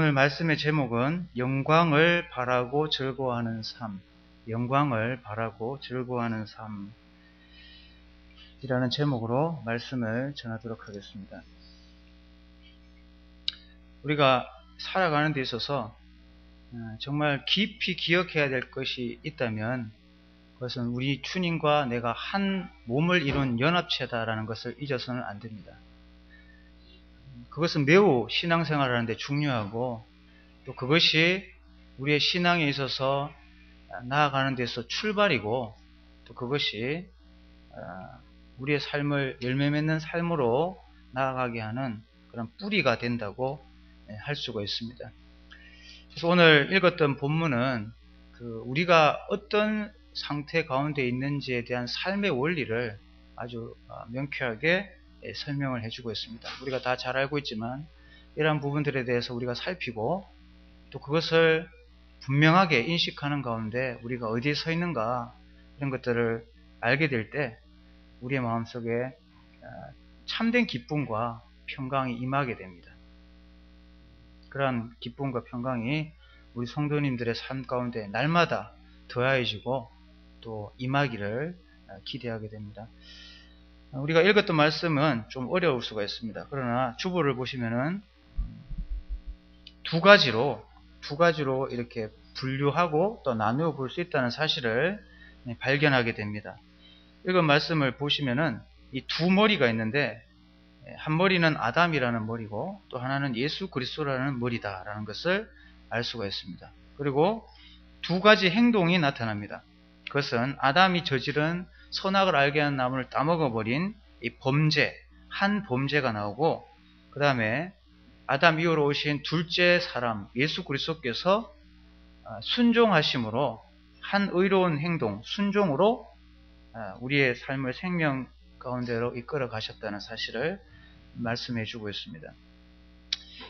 오늘 말씀의 제목은 영광을 바라고 즐거워하는 삶, 영광을 바라고 즐거워하는 삶이라는 제목으로 말씀을 전하도록 하겠습니다. 우리가 살아가는 데 있어서 정말 깊이 기억해야 될 것이 있다면 그것은 우리 주님과 내가 한 몸을 이룬 연합체다라는 것을 잊어서는 안 됩니다. 그것은 매우 신앙생활을 하는데 중요하고 또 그것이 우리의 신앙에 있어서 나아가는 데서 출발이고 또 그것이 우리의 삶을 열매 맺는 삶으로 나아가게 하는 그런 뿌리가 된다고 할 수가 있습니다. 그래서 오늘 읽었던 본문은 우리가 어떤 상태 가운데 있는지에 대한 삶의 원리를 아주 명쾌하게 설명을 해주고 있습니다. 우리가 다 잘 알고 있지만 이러한 부분들에 대해서 우리가 살피고 또 그것을 분명하게 인식하는 가운데 우리가 어디에 서 있는가 이런 것들을 알게 될 때 우리의 마음속에 참된 기쁨과 평강이 임하게 됩니다. 그러한 기쁨과 평강이 우리 성도님들의 삶 가운데 날마다 더해지고 또 임하기를 기대하게 됩니다. 우리가 읽었던 말씀은 좀 어려울 수가 있습니다. 그러나 주보를 보시면은 두 가지로 이렇게 분류하고 또 나누어 볼 수 있다는 사실을 발견하게 됩니다. 읽은 말씀을 보시면은 이 두 머리가 있는데 한 머리는 아담이라는 머리고 또 하나는 예수 그리스도라는 머리다라는 것을 알 수가 있습니다. 그리고 두 가지 행동이 나타납니다. 그것은 아담이 저지른 선악을 알게 하는 나무를 따먹어버린 이 범죄, 한 범죄가 나오고 그 다음에 아담 이후로 오신 둘째 사람 예수 그리스도께서 순종하심으로 한 의로운 행동, 순종으로 우리의 삶을 생명 가운데로 이끌어 가셨다는 사실을 말씀해 주고 있습니다.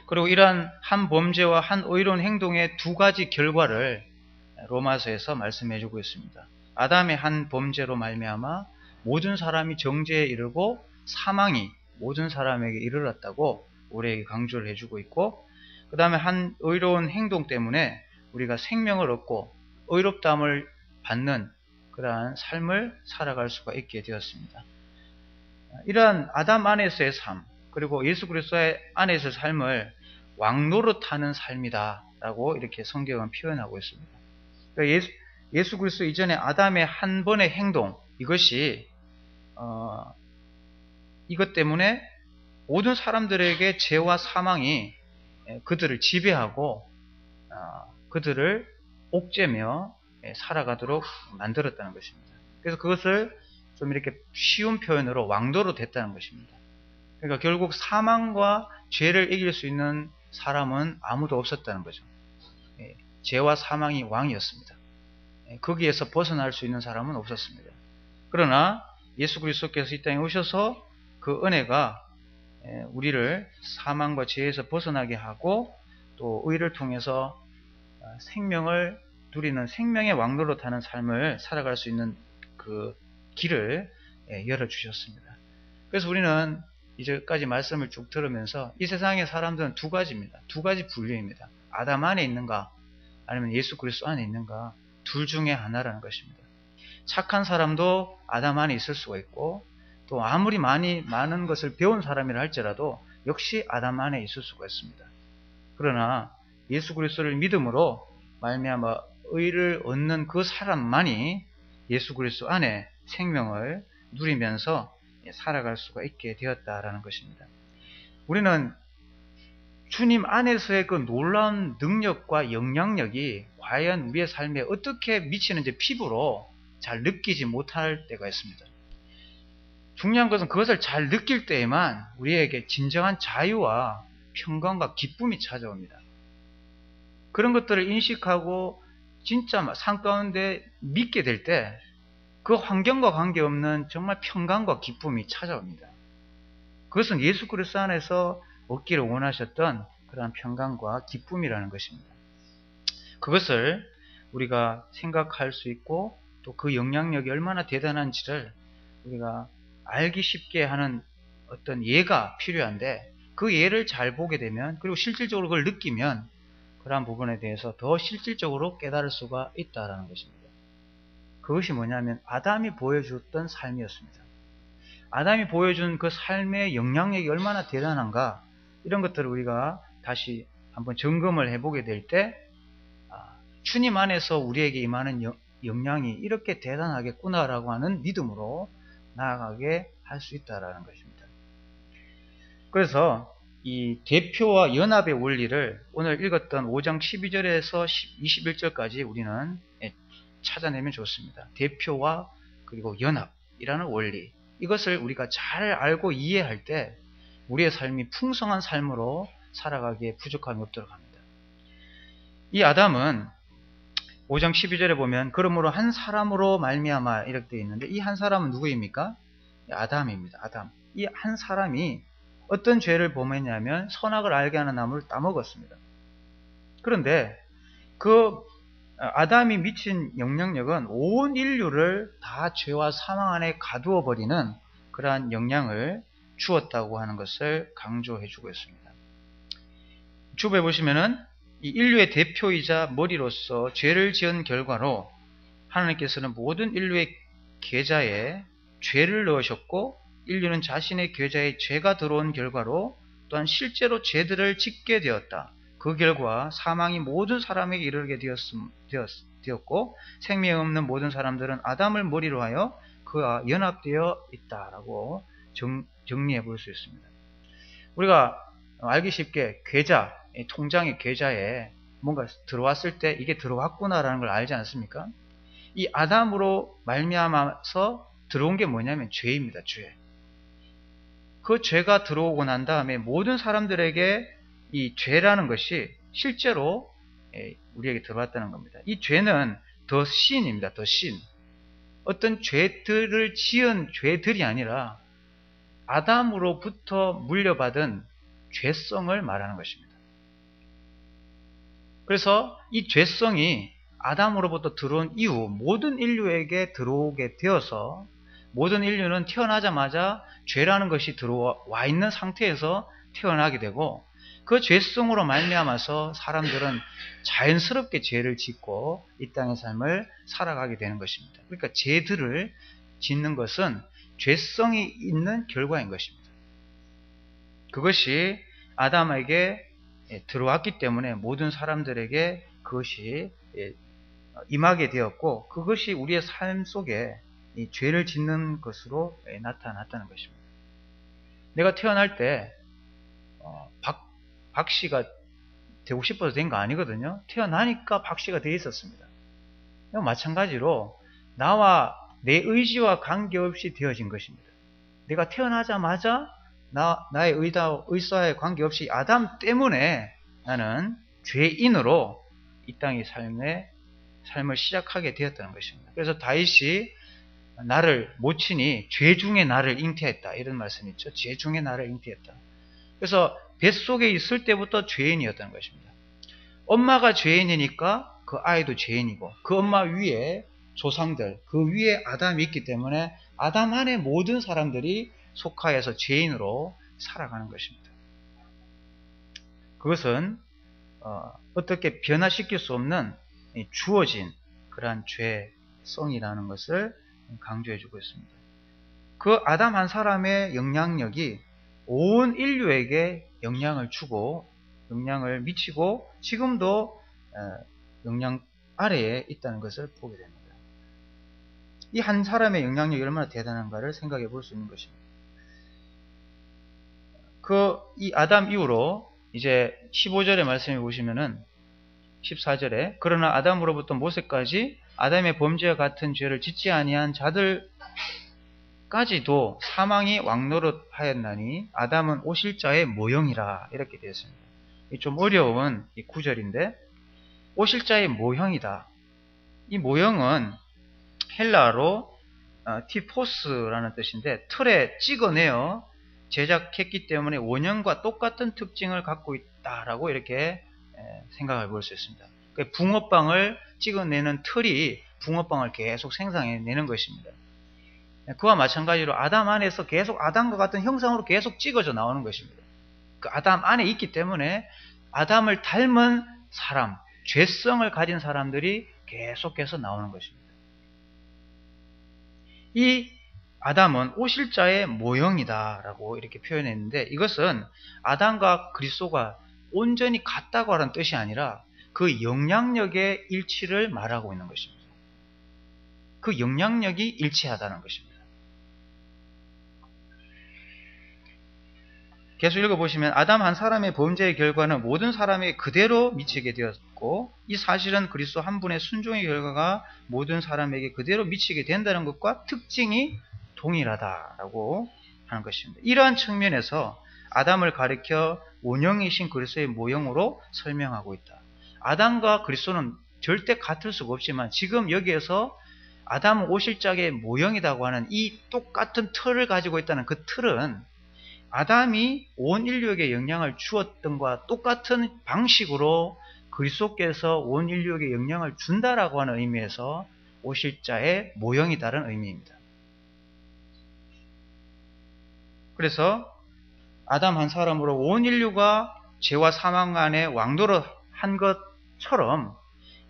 그리고 이러한 한 범죄와 한 의로운 행동의 두 가지 결과를 로마서에서 말씀해 주고 있습니다. 아담의 한 범죄로 말미암아 모든 사람이 정죄에 이르고 사망이 모든 사람에게 이르렀다고 우리에게 강조를 해주고 있고 그 다음에 한 의로운 행동 때문에 우리가 생명을 얻고 의롭다함을 받는 그러한 삶을 살아갈 수가 있게 되었습니다. 이러한 아담 안에서의 삶 그리고 예수 그리스도 안에서의 삶을 왕노릇하는 삶이다 라고 이렇게 성경은 표현하고 있습니다. 그러니까 예수 그리스도 이전에 아담의 한 번의 행동 이것이 이것 때문에 모든 사람들에게 죄와 사망이 그들을 지배하고 그들을 옥죄며 살아가도록 만들었다는 것입니다. 그래서 그것을 좀 이렇게 쉬운 표현으로 왕도로 됐다는 것입니다. 그러니까 결국 사망과 죄를 이길 수 있는 사람은 아무도 없었다는 거죠. 죄와 사망이 왕이었습니다. 거기에서 벗어날 수 있는 사람은 없었습니다. 그러나 예수 그리스도께서 이 땅에 오셔서 그 은혜가 우리를 사망과 죄에서 벗어나게 하고 또 의를 통해서 생명을 누리는 생명의 왕로로 타는 삶을 살아갈 수 있는 그 길을 열어주셨습니다. 그래서 우리는 이제까지 말씀을 쭉 들으면서 이 세상의 사람들은 두 가지입니다. 두 가지 분류입니다. 아담 안에 있는가 아니면 예수 그리스도 안에 있는가 둘 중에 하나라는 것입니다. 착한 사람도 아담 안에 있을 수가 있고 또 아무리 많은 것을 배운 사람이라 할지라도 역시 아담 안에 있을 수가 있습니다. 그러나 예수 그리스도를 믿음으로 말미암아 의를 얻는 그 사람만이 예수 그리스도 안에 생명을 누리면서 살아갈 수가 있게 되었다라는 것입니다. 우리는 주님 안에서의 그 놀라운 능력과 영향력이 과연 우리의 삶에 어떻게 미치는지 피부로 잘 느끼지 못할 때가 있습니다. 중요한 것은 그것을 잘 느낄 때에만 우리에게 진정한 자유와 평강과 기쁨이 찾아옵니다. 그런 것들을 인식하고 진짜 삶 가운데 믿게 될 때 그 환경과 관계없는 정말 평강과 기쁨이 찾아옵니다. 그것은 예수 그리스도 안에서 얻기를 원하셨던 그러한 평강과 기쁨이라는 것입니다. 그것을 우리가 생각할 수 있고 또 그 영향력이 얼마나 대단한지를 우리가 알기 쉽게 하는 어떤 예가 필요한데 그 예를 잘 보게 되면 그리고 실질적으로 그걸 느끼면 그러한 부분에 대해서 더 실질적으로 깨달을 수가 있다라는 것입니다. 그것이 뭐냐면 아담이 보여줬던 삶이었습니다. 아담이 보여준 그 삶의 영향력이 얼마나 대단한가, 이런 것들을 우리가 다시 한번 점검을 해보게 될 때 주님 안에서 우리에게 임하는 영향이 이렇게 대단하겠구나라고 하는 믿음으로 나아가게 할 수 있다라는 것입니다. 그래서 이 대표와 연합의 원리를 오늘 읽었던 5장 12절에서 21절까지 우리는 찾아내면 좋습니다. 대표와 그리고 연합이라는 원리, 이것을 우리가 잘 알고 이해할 때 우리의 삶이 풍성한 삶으로 살아가기에 부족함이 없도록 합니다. 이 아담은 5장 12절에 보면 그러므로 한 사람으로 말미암아 이렇게 되어 있는데, 이 한 사람은 누구입니까? 아담입니다. 아담. 이 한 사람이 어떤 죄를 범했냐면 선악을 알게 하는 나무를 따먹었습니다. 그런데 그 아담이 미친 영향력은 온 인류를 다 죄와 사망 안에 가두어 버리는 그러한 영향을 주었다고 하는 것을 강조해 주고 있습니다. 주부에 보시면은 이 인류의 대표이자 머리로서 죄를 지은 결과로 하나님께서는 모든 인류의 계좌에 죄를 넣으셨고, 인류는 자신의 계좌에 죄가 들어온 결과로 또한 실제로 죄들을 짓게 되었다. 그 결과 사망이 모든 사람에게 이르게 되었고, 생명이 없는 모든 사람들은 아담을 머리로 하여 그와 연합되어 있다라고 정리해 볼 수 있습니다. 우리가 알기 쉽게 계좌, 통장의 계좌에 뭔가 들어왔을 때 이게 들어왔구나라는 걸 알지 않습니까? 이 아담으로 말미암아서 들어온 게 뭐냐면 죄입니다. 죄. 그 죄가 들어오고 난 다음에 모든 사람들에게 이 죄라는 것이 실제로 우리에게 들어왔다는 겁니다. 이 죄는 더 신입니다. 더 신. 어떤 죄들을 지은 죄들이 아니라 아담으로부터 물려받은 죄성을 말하는 것입니다. 그래서 이 죄성이 아담으로부터 들어온 이후 모든 인류에게 들어오게 되어서 모든 인류는 태어나자마자 죄라는 것이 들어와 있는 상태에서 태어나게 되고, 그 죄성으로 말미암아서 사람들은 자연스럽게 죄를 짓고 이 땅의 삶을 살아가게 되는 것입니다. 그러니까 죄들을 짓는 것은 죄성이 있는 결과인 것입니다. 그것이 아담에게 들어왔기 때문에 모든 사람들에게 그것이 임하게 되었고, 그것이 우리의 삶 속에 이 죄를 짓는 것으로 나타났다는 것입니다. 내가 태어날 때 박씨가 되고 싶어서 된 거 아니거든요. 태어나니까 박씨가 되어 있었습니다. 마찬가지로 나와 내 의지와 관계없이 되어진 것입니다. 내가 태어나자마자 나의 의사에 관계없이 아담 때문에 나는 죄인으로 이 땅의 삶을 시작하게 되었다는 것입니다. 그래서 다윗이 나를 모친이 죄 중에 나를 잉태했다, 이런 말씀이 있죠. 죄 중에 나를 잉태했다. 그래서 뱃속에 있을 때부터 죄인이었다는 것입니다. 엄마가 죄인이니까 그 아이도 죄인이고, 그 엄마 위에 조상들, 그 위에 아담이 있기 때문에 아담 안에 모든 사람들이 속하여서 죄인으로 살아가는 것입니다. 그것은 어떻게 변화시킬 수 없는 주어진 그러한 죄성이라는 것을 강조해주고 있습니다. 그 아담 한 사람의 영향력이 온 인류에게 영향을 주고 영향을 미치고 지금도 영향 아래에 있다는 것을 보게 됩니다. 이 한 사람의 영향력이 얼마나 대단한가를 생각해 볼 수 있는 것입니다. 이 아담 이후로 이제 15절의 말씀에 보시면은 14절에 그러나 아담으로부터 모세까지 아담의 범죄와 같은 죄를 짓지 아니한 자들까지도 사망이 왕노릇하였나니 아담은 오실자의 모형이라, 이렇게 되어 있습니다. 좀 어려운 이 구절인데, 오실자의 모형이다. 이 모형은 헬라어로 티포스라는 뜻인데, 틀에 찍어내어 제작했기 때문에 원형과 똑같은 특징을 갖고 있다라고 이렇게 생각해 볼 수 있습니다. 붕어빵을 찍어내는 틀이 붕어빵을 계속 생산해내는 것입니다. 그와 마찬가지로 아담 안에서 계속 아담과 같은 형상으로 계속 찍어져 나오는 것입니다. 그 아담 안에 있기 때문에 아담을 닮은 사람, 죄성을 가진 사람들이 계속해서 나오는 것입니다. 이 아담은 오실자의 모형이다 라고 이렇게 표현했는데, 이것은 아담과 그리스도가 온전히 같다고 하는 뜻이 아니라 그 영향력의 일치를 말하고 있는 것입니다. 그 영향력이 일치하다는 것입니다. 계속 읽어보시면 아담 한 사람의 범죄의 결과는 모든 사람에게 그대로 미치게 되었고, 이 사실은 그리스도 한 분의 순종의 결과가 모든 사람에게 그대로 미치게 된다는 것과 특징이 동일하다라고 하는 것입니다. 이러한 측면에서 아담을 가리켜 원형이신 그리스도의 모형으로 설명하고 있다. 아담과 그리스도는 절대 같을 수가 없지만, 지금 여기에서 아담은 오실자의 모형이라고 하는 이 똑같은 틀을 가지고 있다는 그 틀은 아담이 온 인류에게 영향을 주었던 것과 똑같은 방식으로 그리스도께서 온 인류에게 영향을 준다라고 하는 의미에서 오실자의 모형이다라는 의미입니다. 그래서 아담 한 사람으로 온 인류가 죄와 사망 안에 왕노릇 한 것처럼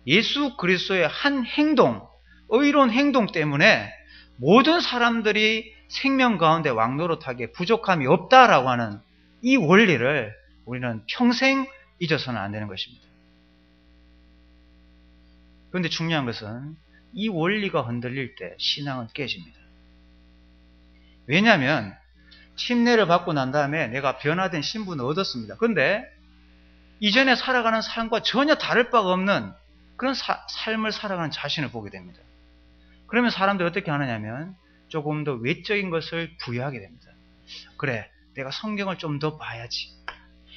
예수 그리스도의 한 행동, 의로운 행동 때문에 모든 사람들이 생명 가운데 왕노릇하기에 부족함이 없다라고 하는 이 원리를 우리는 평생 잊어서는 안 되는 것입니다. 그런데 중요한 것은 이 원리가 흔들릴 때 신앙은 깨집니다. 왜냐하면 침례를 받고 난 다음에 내가 변화된 신분을 얻었습니다. 그런데 이전에 살아가는 삶과 전혀 다를 바가 없는 그런 삶을 살아가는 자신을 보게 됩니다. 그러면 사람들이 어떻게 하느냐면 조금 더 외적인 것을 부여하게 됩니다. 그래, 내가 성경을 좀 더 봐야지.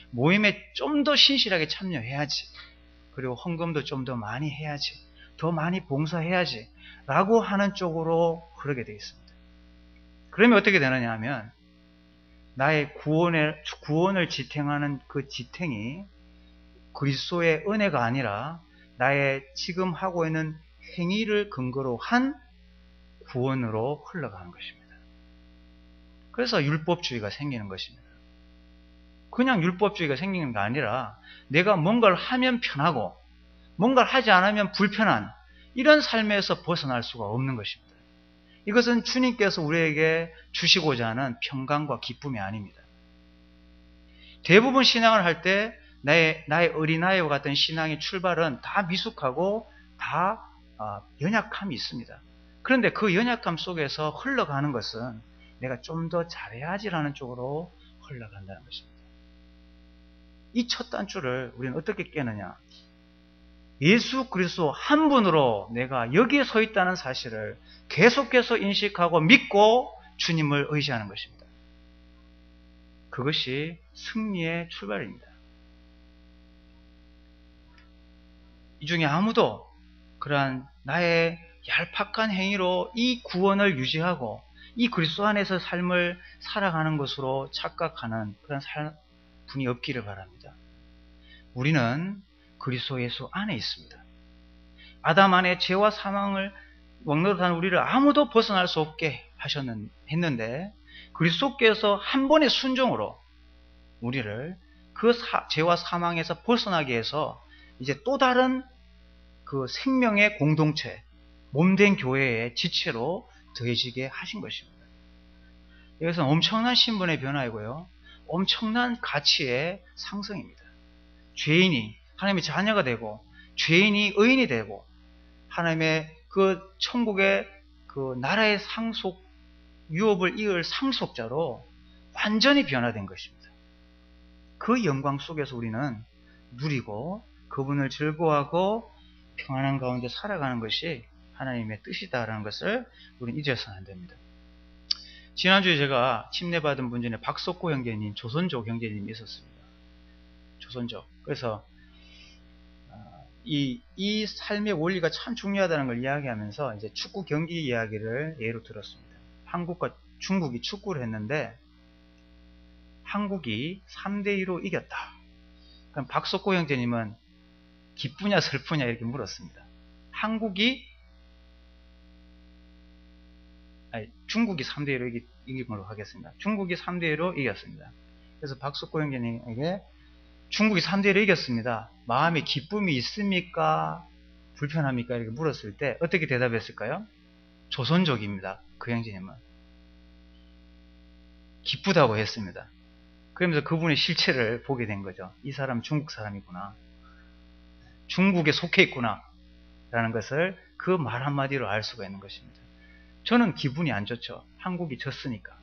모임에 좀 더 신실하게 참여해야지. 그리고 헌금도 좀 더 많이 해야지. 더 많이 봉사해야지. 라고 하는 쪽으로 흐르게 되어 있습니다. 그러면 어떻게 되느냐 하면 나의 구원을 지탱하는 그 지탱이 그리스도의 은혜가 아니라 나의 지금 하고 있는 행위를 근거로 한 구원으로 흘러가는 것입니다. 그래서 율법주의가 생기는 것입니다. 그냥 율법주의가 생기는 게 아니라 내가 뭔가를 하면 편하고 뭔가를 하지 않으면 불편한 이런 삶에서 벗어날 수가 없는 것입니다. 이것은 주님께서 우리에게 주시고자 하는 평강과 기쁨이 아닙니다. 대부분 신앙을 할 때 나의 어린아이와 같은 신앙의 출발은 다 미숙하고 다 연약함이 있습니다. 그런데 그 연약함 속에서 흘러가는 것은 내가 좀 더 잘해야지라는 쪽으로 흘러간다는 것입니다. 이 첫 단추를 우리는 어떻게 깨느냐? 예수 그리스도 한 분으로 내가 여기에 서 있다는 사실을 계속해서 인식하고 믿고 주님을 의지하는 것입니다. 그것이 승리의 출발입니다. 이 중에 아무도 그러한 나의 얄팍한 행위로 이 구원을 유지하고 이 그리스도 안에서 삶을 살아가는 것으로 착각하는 그런 분이 없기를 바랍니다. 우리는 그리스도 예수 안에 있습니다. 아담 안에 죄와 사망을 왕노릇한 우리를 아무도 벗어날 수 없게 했는데 그리스도께서 한 번의 순종으로 우리를 그 죄와 사망에서 벗어나게 해서 이제 또 다른 그 생명의 공동체, 몸된 교회의 지체로 더해지게 하신 것입니다. 이것은 엄청난 신분의 변화이고요. 엄청난 가치의 상승입니다. 죄인이 하나님의 자녀가 되고 죄인이 의인이 되고 하나님의 그 천국의 그 나라의 상속 유업을 이을 상속자로 완전히 변화된 것입니다. 그 영광 속에서 우리는 누리고 그분을 즐거워하고 평안한 가운데 살아가는 것이 하나님의 뜻이다라는 것을 우리는 잊어서는 안 됩니다. 지난주에 제가 침례받은 분 중에 박석호 형제님, 조선족 형제님이 있었습니다. 조선족. 그래서 이 삶의 원리가 참 중요하다는 걸 이야기하면서 이제 축구 경기 이야기를 예로 들었습니다. 한국과 중국이 축구를 했는데 한국이 3대2로 이겼다. 그럼 박석호 형제님은 기쁘냐 슬프냐 이렇게 물었습니다. 중국이 3대1로 이긴 걸로 하겠습니다. 중국이 3대1로 이겼습니다. 그래서 박석호 형제님에게 중국이 3대1로 이겼습니다. 마음에 기쁨이 있습니까? 불편합니까? 이렇게 물었을 때 어떻게 대답했을까요? 조선족입니다. 그 형제님은. 기쁘다고 했습니다. 그러면서 그분의 실체를 보게 된 거죠. 이 사람 중국 사람이구나. 중국에 속해 있구나. 라는 것을 그 말 한마디로 알 수가 있는 것입니다. 저는 기분이 안 좋죠. 한국이 졌으니까.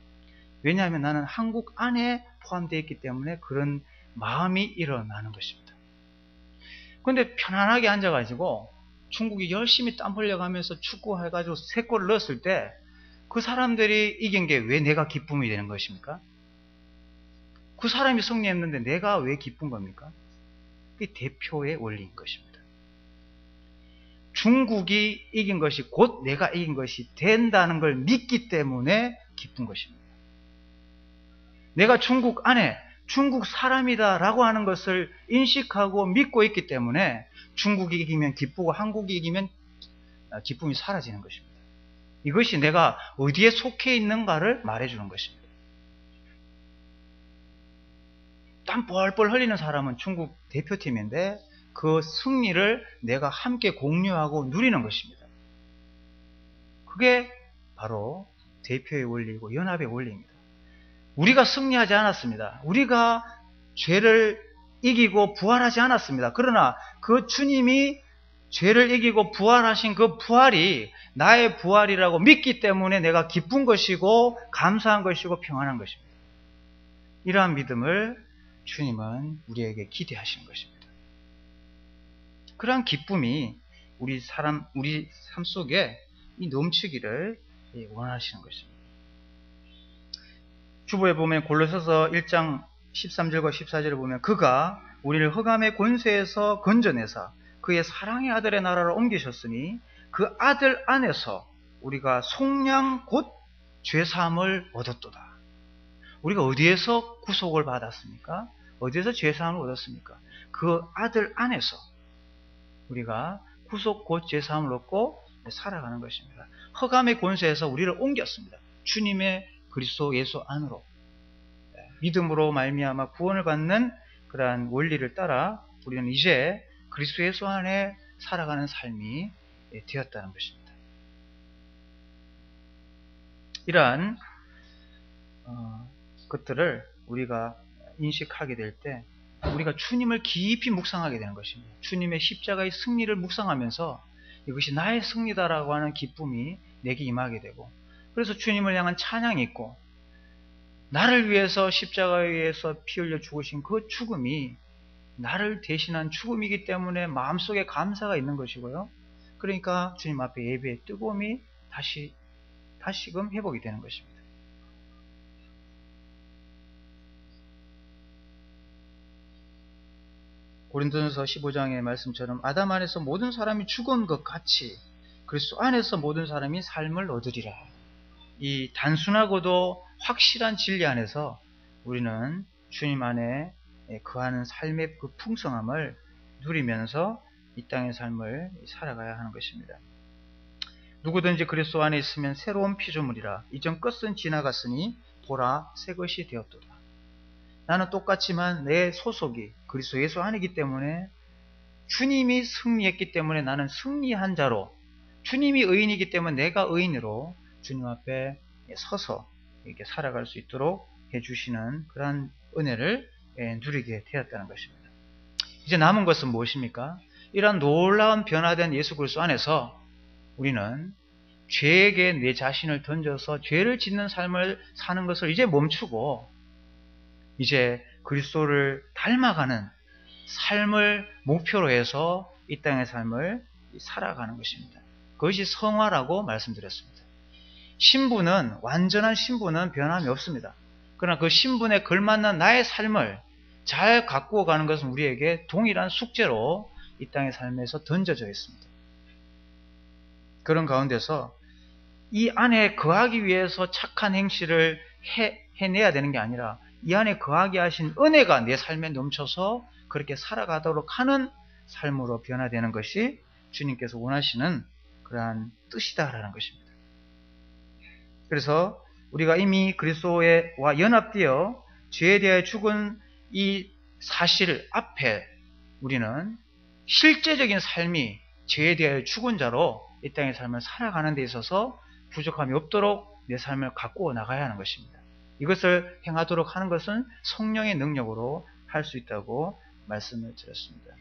왜냐하면 나는 한국 안에 포함되어 있기 때문에 그런 마음이 일어나는 것입니다. 근데 편안하게 앉아가지고 중국이 열심히 땀 흘려가면서 축구해가지고 3골을 넣었을 때 그 사람들이 이긴 게 왜 내가 기쁨이 되는 것입니까? 그 사람이 승리했는데 내가 왜 기쁜 겁니까? 그게 대표의 원리인 것입니다. 중국이 이긴 것이 곧 내가 이긴 것이 된다는 걸 믿기 때문에 기쁜 것입니다. 내가 중국 안에 중국 사람이다 라고 하는 것을 인식하고 믿고 있기 때문에 중국이 이기면 기쁘고 한국이 이기면 기쁨이 사라지는 것입니다. 이것이 내가 어디에 속해 있는가를 말해주는 것입니다. 땀 뻘뻘 흘리는 사람은 중국 대표팀인데 그 승리를 내가 함께 공유하고 누리는 것입니다. 그게 바로 대표의 원리이고 연합의 원리입니다. 우리가 승리하지 않았습니다. 우리가 죄를 이기고 부활하지 않았습니다. 그러나 그 주님이 죄를 이기고 부활하신 그 부활이 나의 부활이라고 믿기 때문에 내가 기쁜 것이고 감사한 것이고 평안한 것입니다. 이러한 믿음을 주님은 우리에게 기대하시는 것입니다. 그러한 기쁨이 우리 삶 속에 넘치기를 원하시는 것입니다. 주보에 보면 골로새서 1장 13절과 14절을 보면 그가 우리를 흑암의 권세에서 건져내사 그의 사랑의 아들의 나라로 옮기셨으니 그 아들 안에서 우리가 속량 곧 죄사함을 얻었도다. 우리가 어디에서 구속을 받았습니까? 어디에서 죄사함을 얻었습니까? 그 아들 안에서 우리가 구속 곧 죄사함을 얻고 살아가는 것입니다. 흑암의 권세에서 우리를 옮겼습니다. 주님의 그리스도 예수 안으로 믿음으로 말미암아 구원을 받는 그러한 원리를 따라 우리는 이제 그리스도 예수 안에 살아가는 삶이 되었다는 것입니다. 이러한 것들을 우리가 인식하게 될 때 우리가 주님을 깊이 묵상하게 되는 것입니다. 주님의 십자가의 승리를 묵상하면서 이것이 나의 승리다라고 하는 기쁨이 내게 임하게 되고 그래서 주님을 향한 찬양이 있고 나를 위해서 십자가에서 피 흘려 죽으신 그 죽음이 나를 대신한 죽음이기 때문에 마음속에 감사가 있는 것이고요. 그러니까 주님 앞에 예배의 뜨거움이 다시금 회복이 되는 것입니다. 고린도전서 15장의 말씀처럼 아담 안에서 모든 사람이 죽은 것 같이 그리스도 안에서 모든 사람이 삶을 얻으리라. 이 단순하고도 확실한 진리 안에서 우리는 주님 안에 거하는 삶의 그 풍성함을 누리면서 이 땅의 삶을 살아가야 하는 것입니다. 누구든지 그리스도 안에 있으면 새로운 피조물이라. 이전 것은 지나갔으니 보라 새 것이 되었도다. 나는 똑같지만 내 소속이 그리스도 예수 안이기 때문에 주님이 승리했기 때문에 나는 승리한 자로 주님이 의인이기 때문에 내가 의인으로 주님 앞에 서서 이렇게 살아갈 수 있도록 해주시는 그러한 은혜를 누리게 되었다는 것입니다. 이제 남은 것은 무엇입니까? 이러한 놀라운 변화된 예수 그리스도 안에서 우리는 죄에게 내 자신을 던져서 죄를 짓는 삶을 사는 것을 이제 멈추고 이제 그리스도를 닮아가는 삶을 목표로 해서 이 땅의 삶을 살아가는 것입니다. 그것이 성화라고 말씀드렸습니다. 신분은 완전한 신분은 변함이 없습니다. 그러나 그 신분에 걸맞는 나의 삶을 잘 가꾸어 가는 것은 우리에게 동일한 숙제로 이 땅의 삶에서 던져져 있습니다. 그런 가운데서 이 안에 거하기 위해서 착한 행실을 해내야 되는 게 아니라 이 안에 거하게 하신 은혜가 내 삶에 넘쳐서 그렇게 살아가도록 하는 삶으로 변화되는 것이 주님께서 원하시는 그러한 뜻이다라는 것입니다. 그래서 우리가 이미 그리스도와 연합되어 죄에 대하여 죽은 이 사실 앞에 우리는 실제적인 삶이 죄에 대하여 죽은 자로 이 땅의 삶을 살아가는 데 있어서 부족함이 없도록 내 삶을 가꾸어 나가야 하는 것입니다. 이것을 행하도록 하는 것은 성령의 능력으로 할 수 있다고 말씀을 드렸습니다.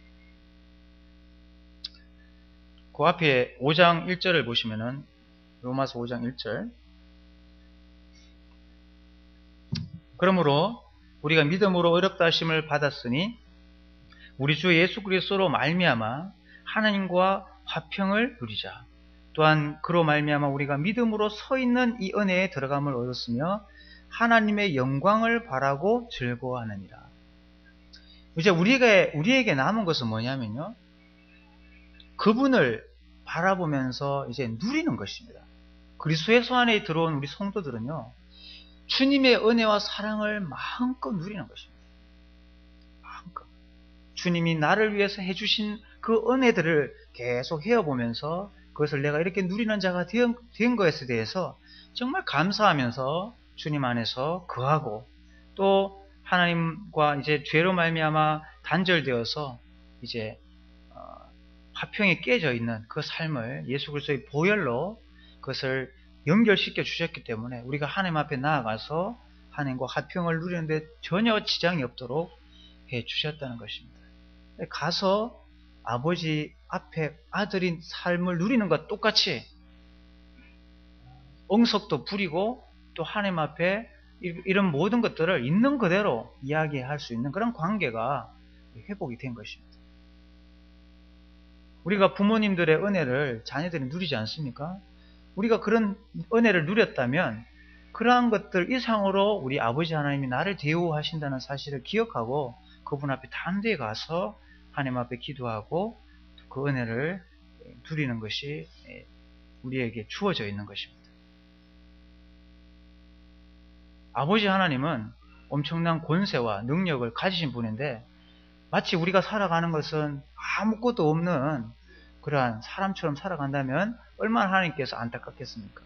그 앞에 5장 1절을 보시면은 로마서 5장 1절, 그러므로 우리가 믿음으로 의롭다 하심을 받았으니 우리 주 예수 그리스도로 말미암아 하나님과 화평을 누리자. 또한 그로 말미암아 우리가 믿음으로 서 있는 이 은혜에 들어감을 얻었으며 하나님의 영광을 바라고 즐거워하느니라. 이제 우리에게 남은 것은 뭐냐면요, 그분을 바라보면서 이제 누리는 것입니다. 그리스도 예수 안에 들어온 우리 성도들은요, 주님의 은혜와 사랑을 마음껏 누리는 것입니다. 마음껏. 주님이 나를 위해서 해주신 그 은혜들을 계속 헤어보면서 그것을 내가 이렇게 누리는 자가 된 것에 대해서 정말 감사하면서 주님 안에서 거하고, 또 하나님과 이제 죄로 말미암아 단절되어서 이제 화평이 깨져 있는 그 삶을 예수 그리스도의 보혈로 그것을 연결시켜 주셨기 때문에 우리가 하나님 앞에 나아가서 하나님과 화평을 누리는데 전혀 지장이 없도록 해 주셨다는 것입니다. 가서 아버지 앞에 아들인 삶을 누리는 것과 똑같이 엉석도 부리고 또 하나님 앞에 이런 모든 것들을 있는 그대로 이야기할 수 있는 그런 관계가 회복이 된 것입니다. 우리가 부모님들의 은혜를 자녀들이 누리지 않습니까? 우리가 그런 은혜를 누렸다면 그러한 것들 이상으로 우리 아버지 하나님이 나를 대우하신다는 사실을 기억하고 그분 앞에 담대히 가서 하나님 앞에 기도하고 그 은혜를 누리는 것이 우리에게 주어져 있는 것입니다. 아버지 하나님은 엄청난 권세와 능력을 가지신 분인데 마치 우리가 살아가는 것은 아무것도 없는 그러한 사람처럼 살아간다면 얼마나 하나님께서 안타깝겠습니까?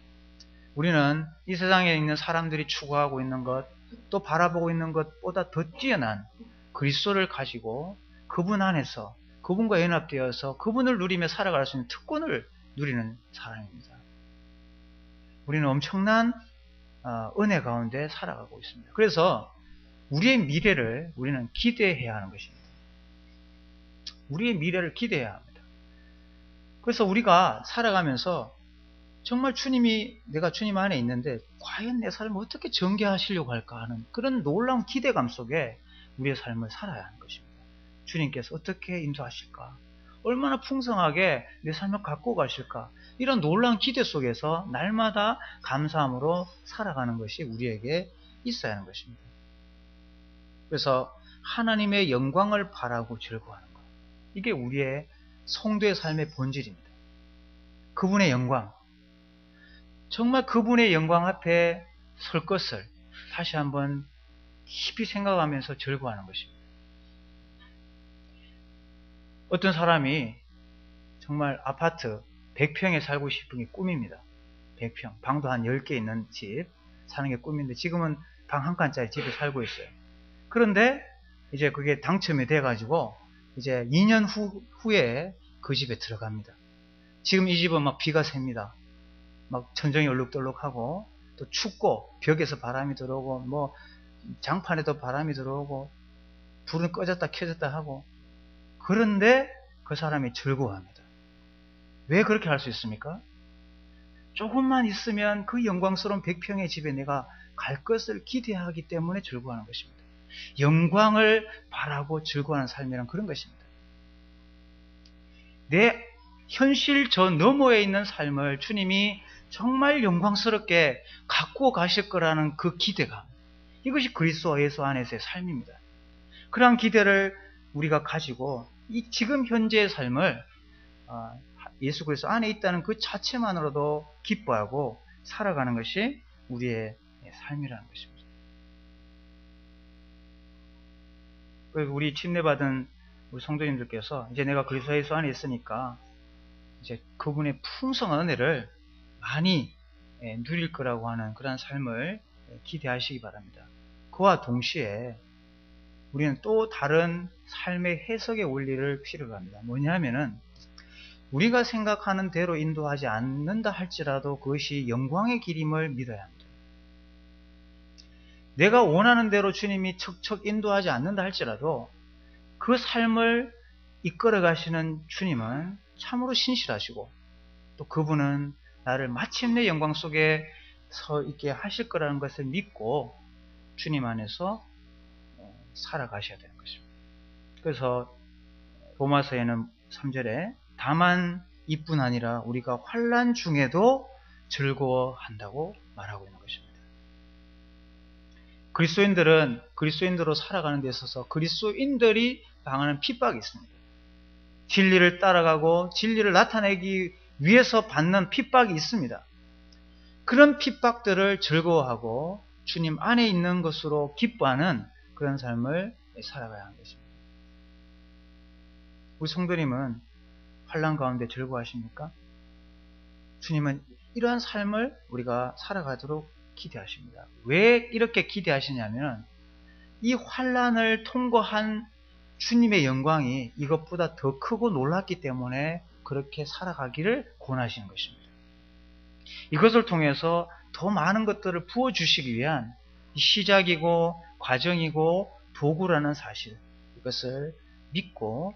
우리는 이 세상에 있는 사람들이 추구하고 있는 것, 또 바라보고 있는 것보다 더 뛰어난 그리스도를 가지고 그분 안에서 그분과 연합되어서 그분을 누리며 살아갈 수 있는 특권을 누리는 사람입니다. 우리는 엄청난 은혜 가운데 살아가고 있습니다. 그래서 우리의 미래를 우리는 기대해야 하는 것입니다. 우리의 미래를 기대해야 합니다. 그래서 우리가 살아가면서 정말 내가 주님 안에 있는데 과연 내 삶을 어떻게 전개하시려고 할까 하는 그런 놀라운 기대감 속에 우리의 삶을 살아야 하는 것입니다. 주님께서 어떻게 인도하실까? 얼마나 풍성하게 내 삶을 갖고 가실까? 이런 놀라운 기대 속에서 날마다 감사함으로 살아가는 것이 우리에게 있어야 하는 것입니다. 그래서 하나님의 영광을 바라고 즐거워하는 것. 이게 우리의 성도의 삶의 본질입니다. 그분의 영광. 정말 그분의 영광 앞에 설 것을 다시 한번 깊이 생각하면서 즐거워하는 것입니다. 어떤 사람이 정말 아파트 100평에 살고 싶은 게 꿈입니다. 100평. 방도 한 10개 있는 집 사는 게 꿈인데 지금은 방 한 칸짜리 집에 살고 있어요. 그런데 이제 그게 당첨이 돼가지고 이제 2년 후에 그 집에 들어갑니다. 지금 이 집은 막 비가 셉니다. 막 천정이 얼룩덜룩하고 또 춥고 벽에서 바람이 들어오고 뭐 장판에도 바람이 들어오고 불은 꺼졌다 켜졌다 하고, 그런데 그 사람이 즐거워합니다. 왜 그렇게 할 수 있습니까? 조금만 있으면 그 영광스러운 100평의 집에 내가 갈 것을 기대하기 때문에 즐거워하는 것입니다. 영광을 바라고 즐거워하는 삶이란 그런 것입니다. 내 현실 저 너머에 있는 삶을 주님이 정말 영광스럽게 갖고 가실 거라는 그 기대감, 이것이 그리스도 예수 안에서의 삶입니다. 그러한 기대를 우리가 가지고 이 지금 현재의 삶을 예수 그리스도 안에 있다는 그 자체만으로도 기뻐하고 살아가는 것이 우리의 삶이라는 것입니다. 우리 침례받은 우리 성도님들께서 이제 내가 그리스도 예수 안에 있으니까 이제 그분의 풍성한 은혜를 많이 누릴 거라고 하는 그런 삶을 기대하시기 바랍니다. 그와 동시에 우리는 또 다른 삶의 해석의 원리를 필요로 합니다. 뭐냐면은 우리가 생각하는 대로 인도하지 않는다 할지라도 그것이 영광의 길임을 믿어야 합니다. 내가 원하는 대로 주님이 척척 인도하지 않는다 할지라도 그 삶을 이끌어 가시는 주님은 참으로 신실하시고 또 그분은 나를 마침내 영광 속에 서 있게 하실 거라는 것을 믿고 주님 안에서 살아가셔야 되는 것입니다. 그래서 로마서에는 3절에 다만 이뿐 아니라 우리가 환난 중에도 즐거워한다고 말하고 있는 것입니다. 그리스도인들은 그리스도인들로 살아가는 데 있어서 그리스도인들이 당하는 핍박이 있습니다. 진리를 따라가고 진리를 나타내기 위해서 받는 핍박이 있습니다. 그런 핍박들을 즐거워하고 주님 안에 있는 것으로 기뻐하는 그런 삶을 살아가야 하는 것입니다. 우리 성도님은 환난 가운데 즐거워하십니까? 주님은 이러한 삶을 우리가 살아가도록 기대하십니다. 왜 이렇게 기대하시냐면 이 환난을 통과한 주님의 영광이 이것보다 더 크고 놀랍기 때문에 그렇게 살아가기를 권하시는 것입니다. 이것을 통해서 더 많은 것들을 부어주시기 위한 시작이고 과정이고 도구라는 사실, 이것을 믿고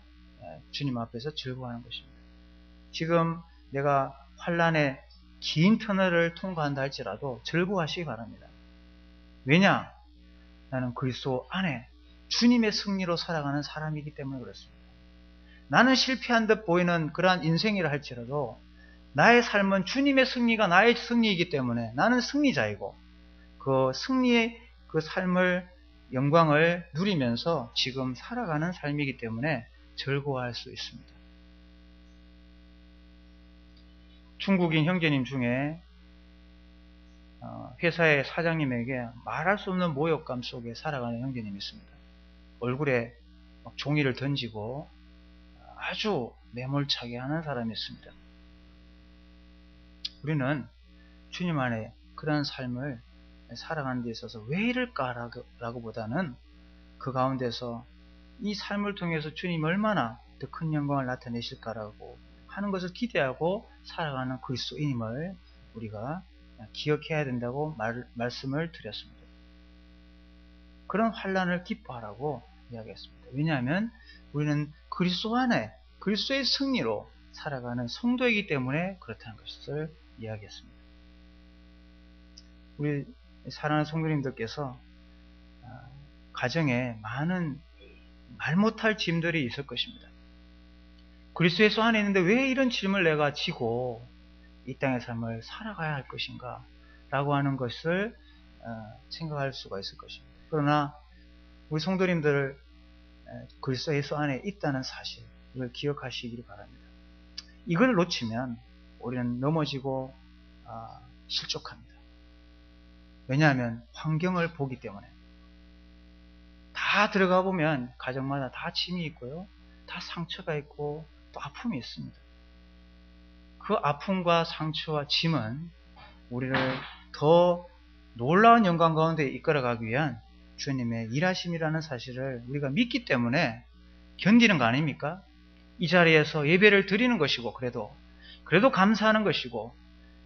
주님 앞에서 즐거워하는 것입니다. 지금 내가 환난의 긴 터널을 통과한다 할지라도 즐거워하시기 바랍니다. 왜냐? 나는 그리스도 안에 주님의 승리로 살아가는 사람이기 때문에 그렇습니다. 나는 실패한 듯 보이는 그러한 인생이라 할지라도 나의 삶은 주님의 승리가 나의 승리이기 때문에 나는 승리자이고 그 승리의 그 삶을 영광을 누리면서 지금 살아가는 삶이기 때문에 즐거워할 수 있습니다. 중국인 형제님 중에 회사의 사장님에게 말할 수 없는 모욕감 속에 살아가는 형제님이 있습니다. 얼굴에 종이를 던지고 아주 매몰차게 하는 사람이 있습니다. 우리는 주님 안에 그런 삶을 살아가는 데 있어서 왜 이럴까라고 보다는 그 가운데서 이 삶을 통해서 주님이 얼마나 더 큰 영광을 나타내실까라고 하는 것을 기대하고 살아가는 그리스도인임을 우리가 기억해야 된다고 말씀을 드렸습니다. 그런 환난을 기뻐하라고 이야기했습니다. 왜냐하면 우리는 그리스도 안에 그리스도의 승리로 살아가는 성도이기 때문에 그렇다는 것을 이야기했습니다. 우리 사랑하는 성도님들께서 가정에 많은 말 못할 짐들이 있을 것입니다. 그리스도 예수 안에 있는데 왜 이런 짐을 내가 지고 이 땅의 삶을 살아가야 할 것인가 라고 하는 것을 생각할 수가 있을 것입니다. 그러나 우리 성도님들 그리스도 예수 안에 있다는 사실, 이걸 기억하시기를 바랍니다. 이걸 놓치면 우리는 넘어지고 실족합니다. 왜냐하면 환경을 보기 때문에. 다 들어가 보면 가정마다 다 짐이 있고요, 다 상처가 있고 또 아픔이 있습니다. 그 아픔과 상처와 짐은 우리를 더 놀라운 영광 가운데 이끌어가기 위한 주님의 일하심이라는 사실을 우리가 믿기 때문에 견디는 거 아닙니까? 이 자리에서 예배를 드리는 것이고 그래도 감사하는 것이고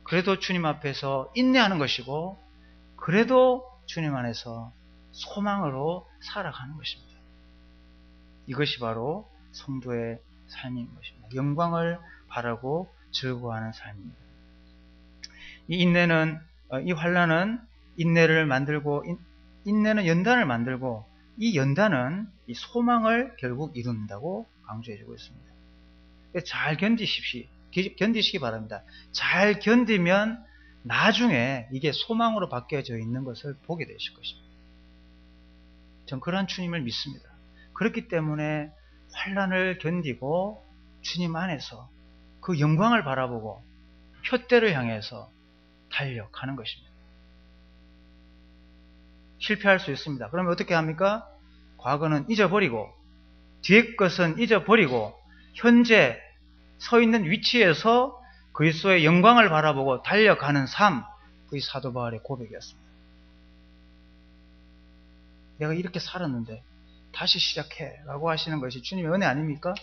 그래도 주님 앞에서 인내하는 것이고 그래도 주님 안에서 소망으로 살아가는 것입니다. 이것이 바로 성도의 삶인 것입니다. 영광을 바라고 즐거워하는 삶입니다. 이 인내는, 이 환난은 인내를 만들고, 인내는 연단을 만들고, 이 연단은 이 소망을 결국 이룬다고 강조해주고 있습니다. 잘 견디시기 바랍니다. 잘 견디면 나중에 이게 소망으로 바뀌어져 있는 것을 보게 되실 것입니다. 전 그러한 주님을 믿습니다. 그렇기 때문에 환난을 견디고 주님 안에서 그 영광을 바라보고 표대를 향해서 달려가는 것입니다. 실패할 수 있습니다. 그러면 어떻게 합니까? 과거는 잊어버리고 뒤의 것은 잊어버리고 현재 서 있는 위치에서 그리스도의 영광을 바라보고 달려가는 삶, 그게 사도 바울의 고백이었습니다. 내가 이렇게 살았는데 다시 시작해 라고 하시는 것이 주님의 은혜 아닙니까?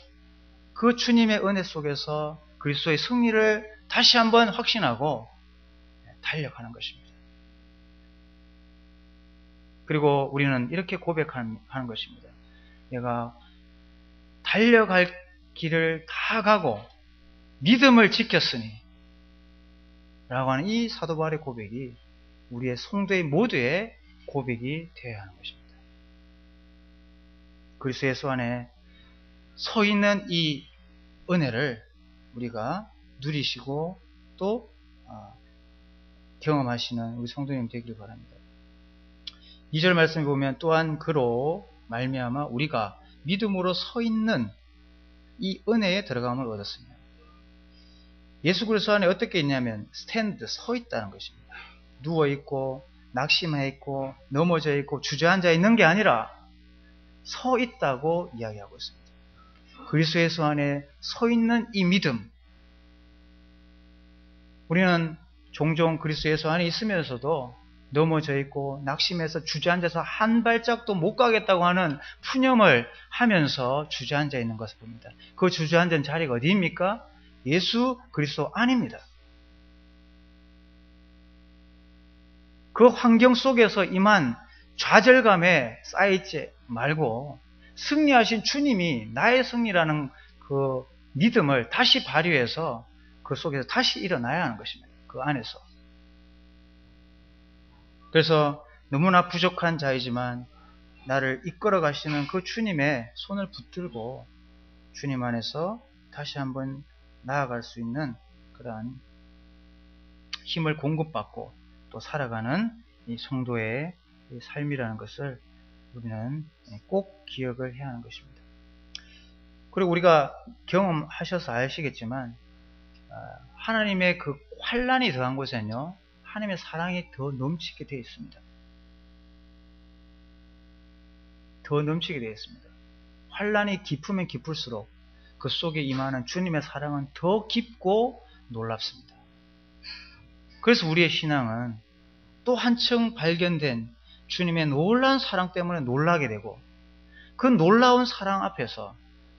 그 주님의 은혜 속에서 그리스도의 승리를 다시 한번 확신하고 달려가는 것입니다. 그리고 우리는 이렇게 고백하는 것입니다. 내가 달려갈 길을 다 가고 믿음을 지켰으니 라고 하는 이 사도 바울의 고백이 우리의 성도의 모두의 고백이 되어야 하는 것입니다. 그리스도 예수 안에 서 있는 이 은혜를 우리가 누리시고 또 경험하시는 우리 성도님 되기를 바랍니다. 2절 말씀에 보면 또한 그로 말미암아 우리가 믿음으로 서 있는 이 은혜에 들어감을 얻었습니다. 예수 그리스도 안에 어떻게 있냐면 스탠드, 서 있다는 것입니다. 누워 있고 낙심해 있고 넘어져 있고 주저앉아 있는 게 아니라 서 있다고 이야기하고 있습니다. 그리스도 예수 안에 서 있는 이 믿음, 우리는 종종 그리스도 예수 안에 있으면서도 넘어져 있고 낙심해서 주저앉아서 한 발짝도 못 가겠다고 하는 푸념을 하면서 주저앉아 있는 것을 봅니다. 그 주저앉은 자리가 어디입니까? 예수 그리스도 안입니다. 그 환경 속에서 임한 좌절감에 쌓이지 말고 승리하신 주님이 나의 승리라는 그 믿음을 다시 발휘해서 그 속에서 다시 일어나야 하는 것입니다. 그 안에서. 그래서 너무나 부족한 자이지만 나를 이끌어 가시는 그 주님의 손을 붙들고 주님 안에서 다시 한번 나아갈 수 있는 그러한 힘을 공급받고 또 살아가는 이 성도의 삶이라는 것을 우리는 꼭 기억을 해야 하는 것입니다. 그리고 우리가 경험하셔서 아시겠지만 하나님의 그 환난이 더한 곳에는요, 하나님의 사랑이 더 넘치게 되어 있습니다. 더 넘치게 되어 있습니다. 환난이 깊으면 깊을수록 그 속에 임하는 주님의 사랑은 더 깊고 놀랍습니다. 그래서 우리의 신앙은 또 한층 발견된 주님의 놀라운 사랑 때문에 놀라게 되고 그 놀라운 사랑 앞에서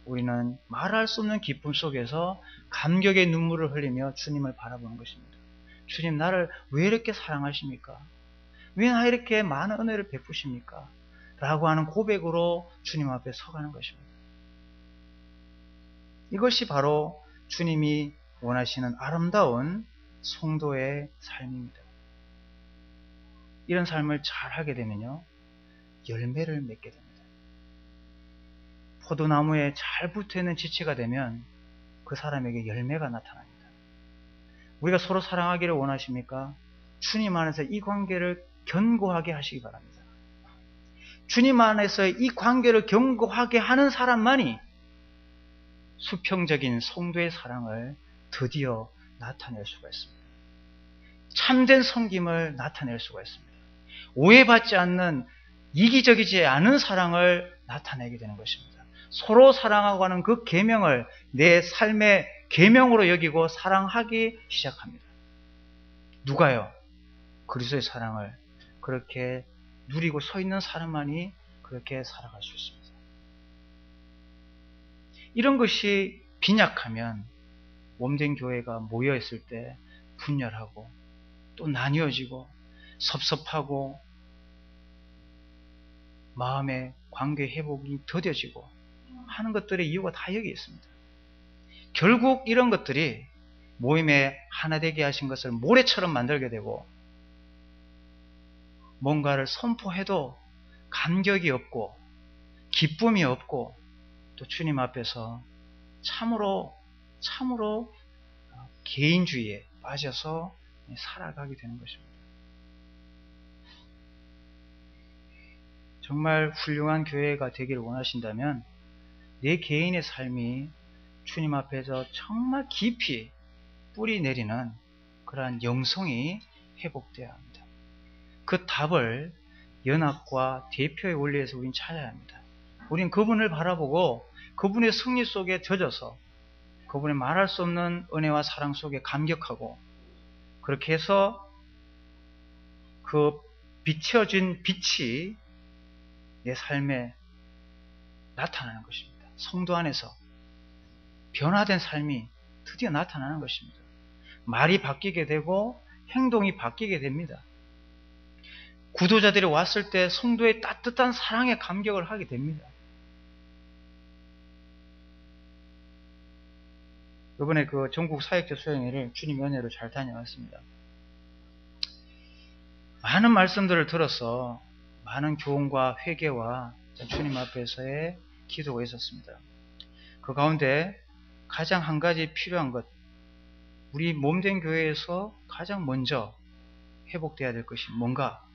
우리는 말할 수 없는 기쁨 속에서 감격의 눈물을 흘리며 주님을 바라보는 것입니다. 주님, 나를 왜 이렇게 사랑하십니까? 왜 나 이렇게 많은 은혜를 베푸십니까? 라고 하는 고백으로 주님 앞에 서가는 것입니다. 이것이 바로 주님이 원하시는 아름다운 성도의 삶입니다. 이런 삶을 잘 하게 되면요, 열매를 맺게 됩니다. 포도나무에 잘 붙어있는 지체가 되면 그 사람에게 열매가 나타납니다. 우리가 서로 사랑하기를 원하십니까? 주님 안에서 이 관계를 견고하게 하시기 바랍니다. 주님 안에서의 이 관계를 견고하게 하는 사람만이 수평적인 성도의 사랑을 드디어 나타낼 수가 있습니다. 참된 섬김을 나타낼 수가 있습니다. 오해받지 않는 이기적이지 않은 사랑을 나타내게 되는 것입니다. 서로 사랑하고 하는 그 계명을 내 삶의 계명으로 여기고 사랑하기 시작합니다. 누가요? 그리스도의 사랑을 그렇게 누리고 서 있는 사람만이 그렇게 살아갈 수 있습니다. 이런 것이 빈약하면 몸된 교회가 모여있을 때 분열하고 또 나뉘어지고 섭섭하고 마음의 관계 회복이 더뎌지고 하는 것들의 이유가 다 여기 있습니다. 결국 이런 것들이 모임에 하나 되게 하신 것을 모래처럼 만들게 되고 뭔가를 선포해도 감격이 없고 기쁨이 없고 또 주님 앞에서 참으로 개인주의에 빠져서 살아가게 되는 것입니다. 정말 훌륭한 교회가 되기를 원하신다면 내 개인의 삶이 주님 앞에서 정말 깊이 뿌리 내리는 그러한 영성이 회복되어야 합니다. 그 답을 연합과 대표의 원리에서 우리는 찾아야 합니다. 우리는 그분을 바라보고 그분의 승리 속에 젖어서 그분의 말할 수 없는 은혜와 사랑 속에 감격하고 그렇게 해서 그 비춰진 빛이 내 삶에 나타나는 것입니다. 성도 안에서 변화된 삶이 드디어 나타나는 것입니다. 말이 바뀌게 되고 행동이 바뀌게 됩니다. 구도자들이 왔을 때 성도의 따뜻한 사랑에 감격을 하게 됩니다. 이번에 그 전국 사역자 수련회를 주님 은혜로 잘 다녀왔습니다. 많은 말씀들을 들어서 많은 교훈과 회개와 주님 앞에서의 기도가 있었습니다. 그 가운데 가장 한 가지 필요한 것, 우리 몸된 교회에서 가장 먼저 회복되어야 될 것이 뭔가,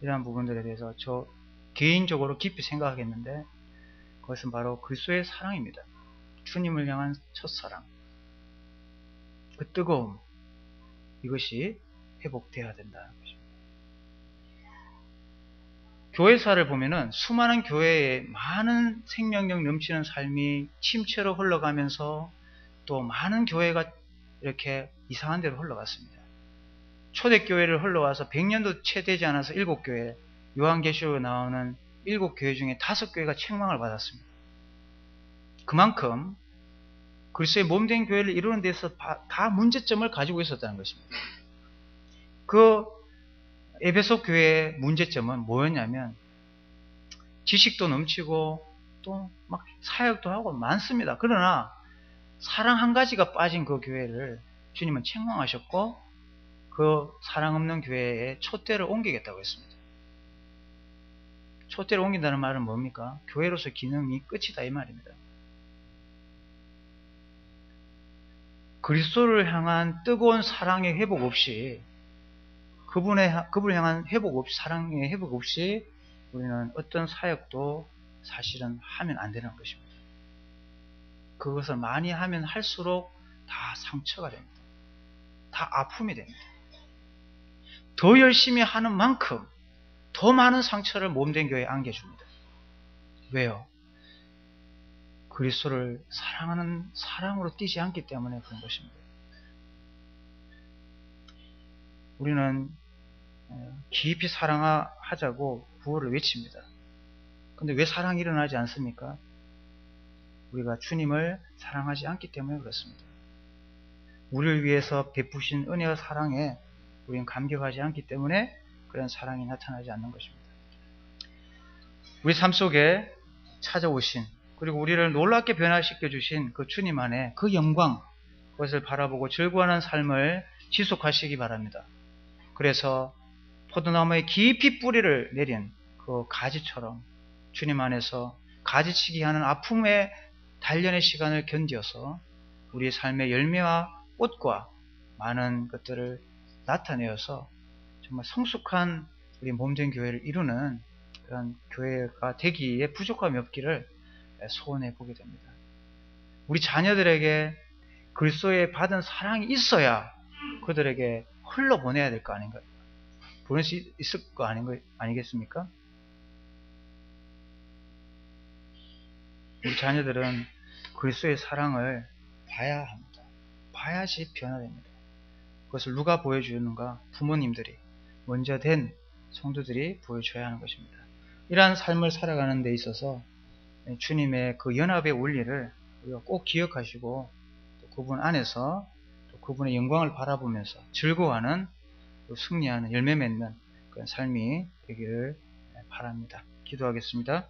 이러한 부분들에 대해서 저 개인적으로 깊이 생각하겠는데, 그것은 바로 그리스도의 사랑입니다. 주님을 향한 첫사랑, 그 뜨거움, 이것이 회복되어야 된다는 것입니다. 교회사를 보면은 수많은 교회에 많은 생명력 넘치는 삶이 침체로 흘러가면서 또 많은 교회가 이렇게 이상한 데로 흘러갔습니다. 초대교회를 흘러와서 100년도 채 되지 않아서 7교회, 요한계시록에 나오는 7교회 중에 5교회가 책망을 받았습니다. 그만큼 그리스도의 몸된 교회를 이루는 데서 다 문제점을 가지고 있었다는 것입니다. 그 에베소 교회의 문제점은 뭐였냐면, 지식도 넘치고 또 막 사역도 하고 많습니다. 그러나 사랑 한 가지가 빠진 그 교회를 주님은 책망하셨고, 그 사랑 없는 교회에 촛대를 옮기겠다고 했습니다. 촛대를 옮긴다는 말은 뭡니까? 교회로서 기능이 끝이다, 이 말입니다. 그리스도를 향한 뜨거운 사랑의 회복 없이, 그분을 향한 회복 없이, 사랑의 회복 없이 우리는 어떤 사역도 사실은 하면 안 되는 것입니다. 그것을 많이 하면 할수록 다 상처가 됩니다. 다 아픔이 됩니다. 더 열심히 하는 만큼 더 많은 상처를 몸된 교회에 안겨줍니다. 왜요? 그리스도를 사랑하는 사랑으로 뛰지 않기 때문에 그런 것입니다. 우리는 깊이 사랑하자고 구호를 외칩니다. 근데 왜 사랑이 일어나지 않습니까? 우리가 주님을 사랑하지 않기 때문에 그렇습니다. 우리를 위해서 베푸신 은혜와 사랑에 우리는 감격하지 않기 때문에 그런 사랑이 나타나지 않는 것입니다. 우리 삶 속에 찾아오신, 그리고 우리를 놀랍게 변화시켜 주신 그 주님 안에 그 영광, 그것을 바라보고 즐거워하는 삶을 지속하시기 바랍니다. 그래서 포도나무에 깊이 뿌리를 내린 그 가지처럼 주님 안에서 가지치기 하는 아픔의 단련의 시간을 견디어서 우리의 삶의 열매와 꽃과 많은 것들을 나타내어서 정말 성숙한 우리 몸된 교회를 이루는 그런 교회가 되기에 부족함이 없기를 소원해 보게 됩니다. 우리 자녀들에게 그리스도의 받은 사랑이 있어야 그들에게 흘러보내야 될 거 아닌가요? 보낼 수 있을 거 아니겠습니까? 우리 자녀들은 그리스도의 사랑을 봐야 합니다. 봐야지 변화됩니다. 그것을 누가 보여주는가? 부모님들이, 먼저 된 성도들이 보여줘야 하는 것입니다. 이러한 삶을 살아가는 데 있어서 주님의 그 연합의 원리를 우리가 꼭 기억하시고, 또 그분 안에서 또 그분의 영광을 바라보면서 즐거워하는, 또 승리하는, 열매 맺는 그런 삶이 되기를 바랍니다. 기도하겠습니다.